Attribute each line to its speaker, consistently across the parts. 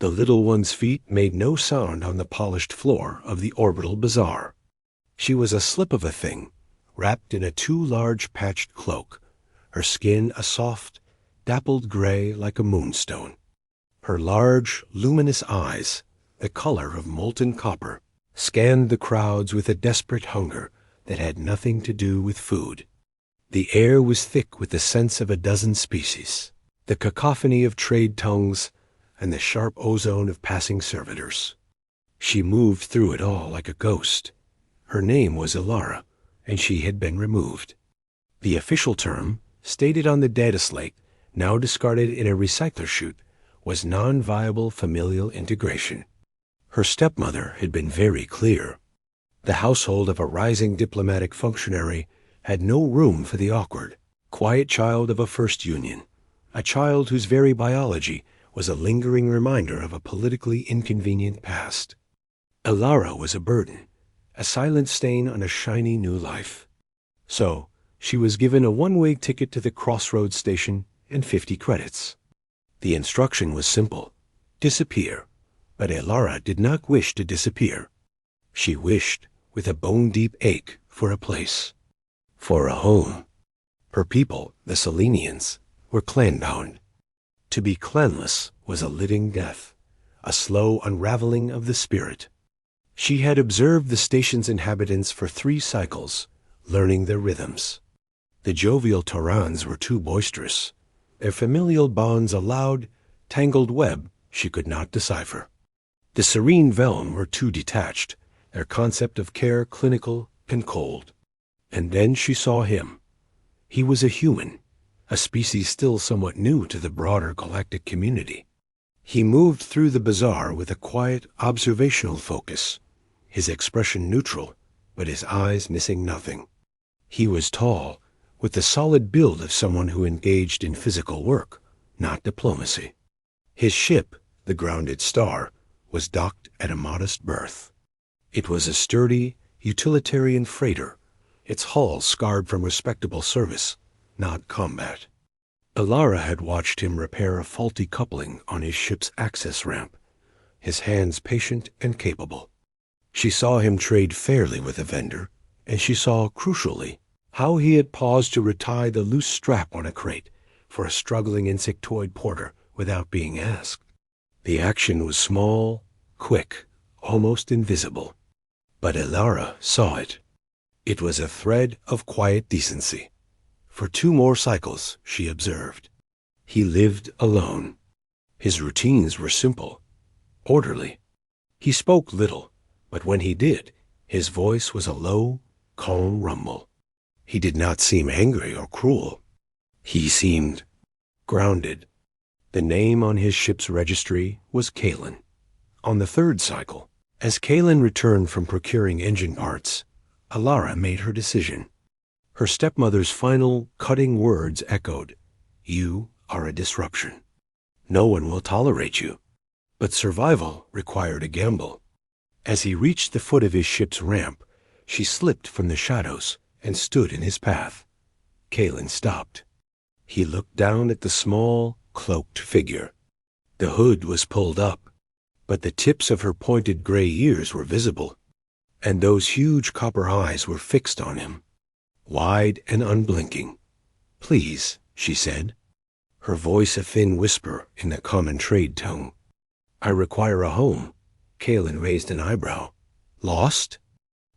Speaker 1: The little one's feet made no sound on the polished floor of the orbital bazaar. She was a slip of a thing, wrapped in a too large patched cloak, her skin a soft, dappled gray like a moonstone. Her large, luminous eyes, the color of molten copper, scanned the crowds with a desperate hunger that had nothing to do with food. The air was thick with the scents of a dozen species, the cacophony of trade tongues, and the sharp ozone of passing servitors. She moved through it all like a ghost. Her name was Aara, and she had been removed. The official term, stated on the data slate, now discarded in a recycler chute, was non-viable familial integration. Her stepmother had been very clear. The household of a rising diplomatic functionary had no room for the awkward, quiet child of a first union, a child whose very biology was a lingering reminder of a politically inconvenient past. Aara was a burden, a silent stain on a shiny new life. So, she was given a one-way ticket to the crossroads station and 50 credits. The instruction was simple: disappear. But Aara did not wish to disappear. She wished, with a bone-deep ache, for a place, for a home. Her people, the Selenians, were clan-bound. To be clanless was a living death, a slow unraveling of the spirit. She had observed the station's inhabitants for 3 cycles, learning their rhythms. The jovial Taurans were too boisterous. Their familial bonds a loud, tangled web she could not decipher. The serene Velm were too detached, their concept of care clinical and cold. And then she saw him. He was a human, a species still somewhat new to the broader galactic community. He moved through the bazaar with a quiet, observational focus, his expression neutral, but his eyes missing nothing. He was tall, with the solid build of someone who engaged in physical work, not diplomacy. His ship, the Grounded Star, was docked at a modest berth. It was a sturdy, utilitarian freighter, its hull scarred from respectable service, not combat. Aara had watched him repair a faulty coupling on his ship's access ramp, his hands patient and capable. She saw him trade fairly with a vendor, and she saw, crucially, how he had paused to retie the loose strap on a crate for a struggling insectoid porter without being asked. The action was small, quick, almost invisible. But Aara saw it. It was a thread of quiet decency. For 2 more cycles, she observed. He lived alone. His routines were simple, orderly. He spoke little, but when he did, his voice was a low, calm rumble. He did not seem angry or cruel. He seemed grounded. The name on his ship's registry was Kalen. On the 3rd cycle, as Kalen returned from procuring engine parts, Aara made her decision. Her stepmother's final, cutting words echoed, "You are a disruption. No one will tolerate you." But survival required a gamble. As he reached the foot of his ship's ramp, she slipped from the shadows and stood in his path. Kalen stopped. He looked down at the small, cloaked figure. The hood was pulled up, but the tips of her pointed gray ears were visible, and those huge copper eyes were fixed on him, wide and unblinking. "Please," she said, her voice a thin whisper in the common trade tongue. "I require a home." Kalen raised an eyebrow. "Lost?"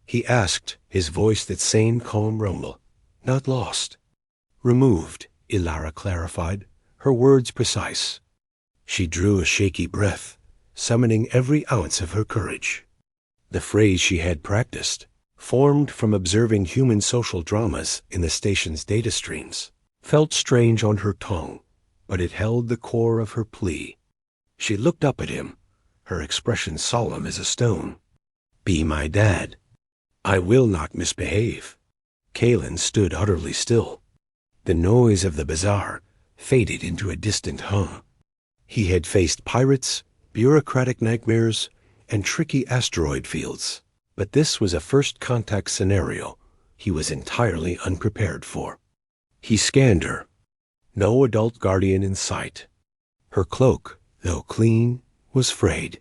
Speaker 1: he asked, his voice that same calm rumble. "Not lost. Removed," Aara clarified, her words precise. She drew a shaky breath, summoning every ounce of her courage. The phrase she had practiced, formed from observing human social dramas in the station's data streams, felt strange on her tongue, but it held the core of her plea. She looked up at him, her expression solemn as a stone. "Be my dad. I will not misbehave." Kalen stood utterly still. The noise of the bazaar faded into a distant hum. He had faced pirates, bureaucratic nightmares, and tricky asteroid fields, but this was a first-contact scenario he was entirely unprepared for. He scanned her. No adult guardian in sight. Her cloak, though clean, was frayed.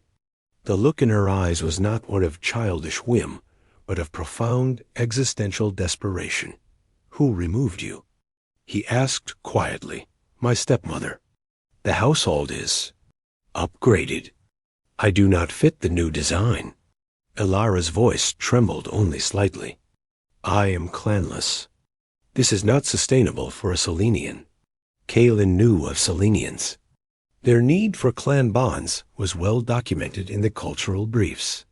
Speaker 1: The look in her eyes was not one of childish whim, but of profound existential desperation. "Who removed you?" He asked quietly. "My stepmother. The household is upgraded. I do not fit the new design." Aara's voice trembled only slightly. "I am clanless. This is not sustainable for a Selenian." Kaelin knew of Selenians. Their need for clan bonds was well documented in the cultural briefs.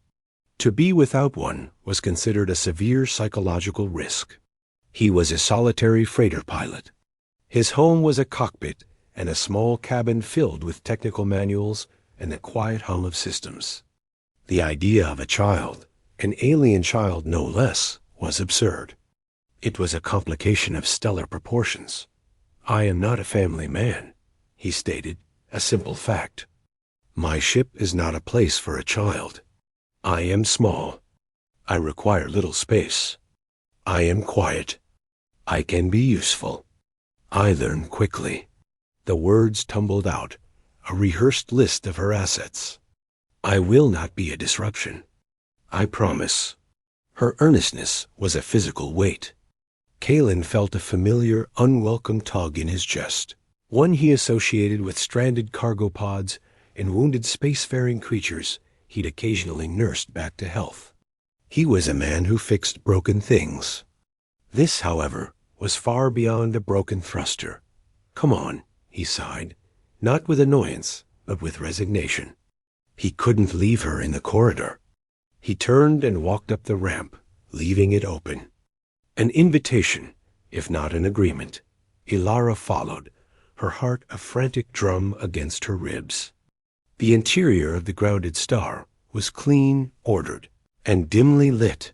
Speaker 1: To be without one was considered a severe psychological risk. He was a solitary freighter pilot. His home was a cockpit and a small cabin filled with technical manuals and the quiet hum of systems. The idea of a child, an alien child no less, was absurd. It was a complication of stellar proportions. "I am not a family man," he stated, a simple fact. "My ship is not a place for a child. I am small. I require little space. I am quiet. I can be useful. I learn quickly." The words tumbled out, a rehearsed list of her assets. "I will not be a disruption. I promise." Her earnestness was a physical weight. Kaelin felt a familiar, unwelcome tug in his chest, one he associated with stranded cargo pods and wounded spacefaring creatures he'd occasionally nursed back to health. He was a man who fixed broken things. This, however, was far beyond a broken thruster. "Come on," he sighed, not with annoyance, but with resignation. He couldn't leave her in the corridor. He turned and walked up the ramp, leaving it open. An invitation, if not an agreement. Aara followed, her heart a frantic drum against her ribs. The interior of the grounded star was clean, ordered, and dimly lit.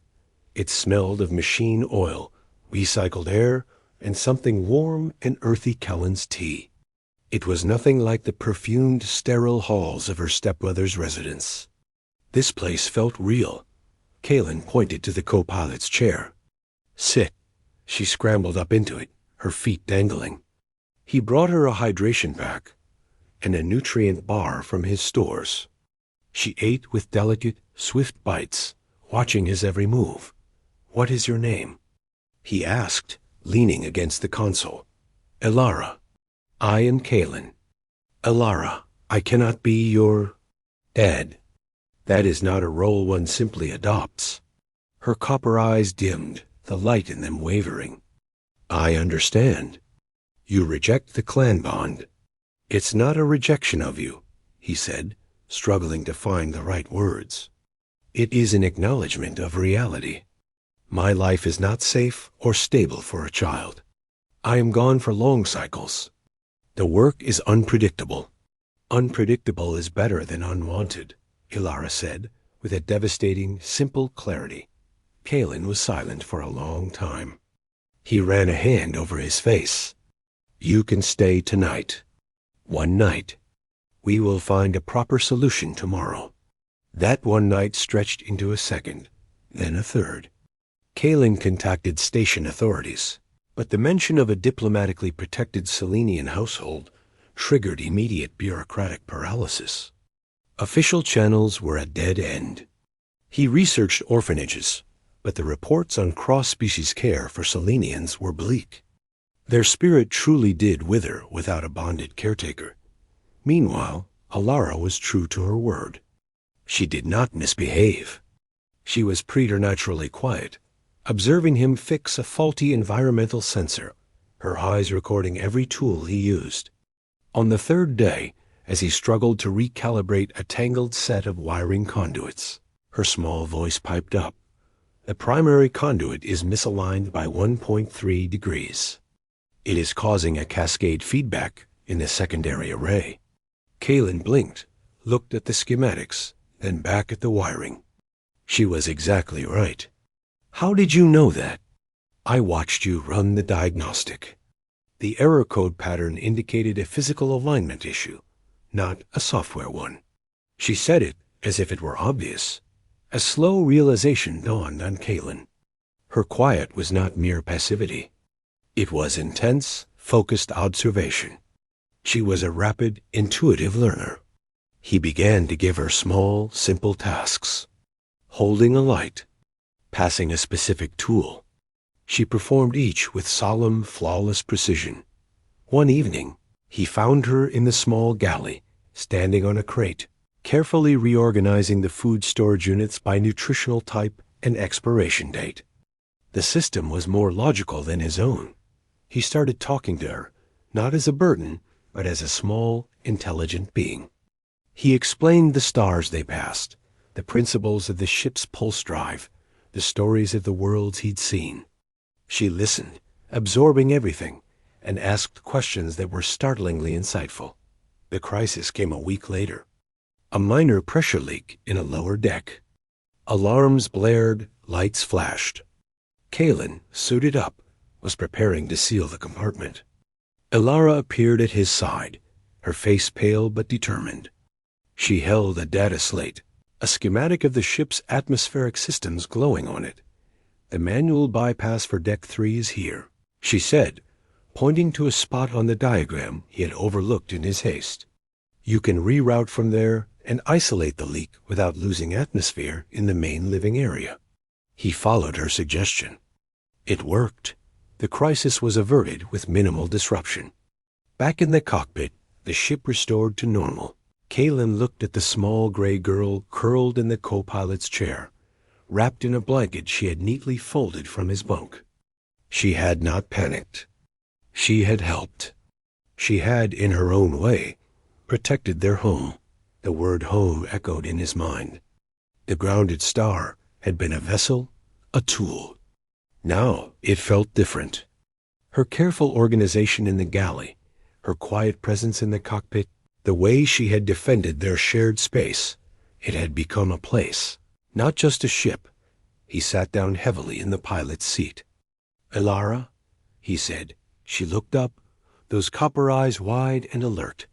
Speaker 1: It smelled of machine oil, recycled air, and something warm and earthy Kellen's tea. It was nothing like the perfumed, sterile halls of her stepmother's residence. This place felt real. Kaelin pointed to the co-pilot's chair. "Sit." She scrambled up into it, her feet dangling. He brought her a hydration pack and a nutrient bar from his stores. She ate with delicate, swift bites, watching his every move. "What is your name?" he asked, leaning against the console. "Aara." "I am Kaelin." "Aara, I cannot be your dad. That is not a role one simply adopts." Her copper eyes dimmed, the light in them wavering. "I understand. You reject the clan bond." "It's not a rejection of you," he said, struggling to find the right words. "It is an acknowledgement of reality. My life is not safe or stable for a child. I am gone for long cycles. The work is unpredictable." "Unpredictable is better than unwanted," Aara said, with a devastating, simple clarity. Kaelin was silent for a long time. He ran a hand over his face. "You can stay tonight. One night. We will find a proper solution tomorrow." That one night stretched into a second, then a third. Kaelin contacted station authorities, but the mention of a diplomatically protected Selenian household triggered immediate bureaucratic paralysis. Official channels were a dead end. He researched orphanages, but the reports on cross-species care for Selenians were bleak. Their spirit truly did wither without a bonded caretaker. Meanwhile, Aara was true to her word. She did not misbehave. She was preternaturally quiet, observing him fix a faulty environmental sensor, her eyes recording every tool he used. On the third day, as he struggled to recalibrate a tangled set of wiring conduits, her small voice piped up. "The primary conduit is misaligned by 1.3 degrees. It is causing a cascade feedback in the secondary array." Kaelin blinked, looked at the schematics, then back at the wiring. She was exactly right. "How did you know that?" "I watched you run the diagnostic." The error code pattern indicated a physical alignment issue, not a software one. She said it as if it were obvious. A slow realization dawned on Kaelin. Her quiet was not mere passivity. It was intense, focused observation. She was a rapid, intuitive learner. He began to give her small, simple tasks. Holding a light, passing a specific tool. She performed each with solemn, flawless precision. One evening, he found her in the small galley, standing on a crate, carefully reorganizing the food storage units by nutritional type and expiration date. The system was more logical than his own. He started talking to her, not as a burden, but as a small, intelligent being. He explained the stars they passed, the principles of the ship's pulse drive, the stories of the worlds he'd seen. She listened, absorbing everything, and asked questions that were startlingly insightful. The crisis came a week later. A minor pressure leak in a lower deck. Alarms blared, lights flashed. Kalen, suited up, was preparing to seal the compartment. Aara appeared at his side, her face pale but determined. She held a data slate, a schematic of the ship's atmospheric systems glowing on it. "The manual bypass for Deck 3 is here," she said, pointing to a spot on the diagram he had overlooked in his haste. "You can reroute from there and isolate the leak without losing atmosphere in the main living area." He followed her suggestion. It worked. The crisis was averted with minimal disruption. Back in the cockpit, the ship restored to normal. Kalen looked at the small gray girl curled in the co-pilot's chair, wrapped in a blanket she had neatly folded from his bunk. She had not panicked. She had helped. She had, in her own way, protected their home. The word home echoed in his mind. The grounded star had been a vessel, a tool. Now it felt different. Her careful organization in the galley, her quiet presence in the cockpit, the way she had defended their shared space, it had become a place, not just a ship. He sat down heavily in the pilot's seat. "Aara," he said. She looked up, those copper eyes wide and alert,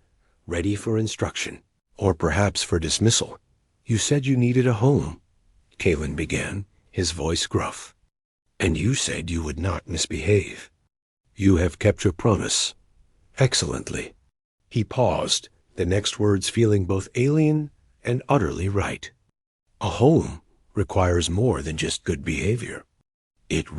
Speaker 1: ready for instruction, or perhaps for dismissal. "You said you needed a home," Kalen began, his voice gruff. "And you said you would not misbehave. You have kept your promise. Excellently." He paused, the next words feeling both alien and utterly right. "A home requires more than just good behavior. It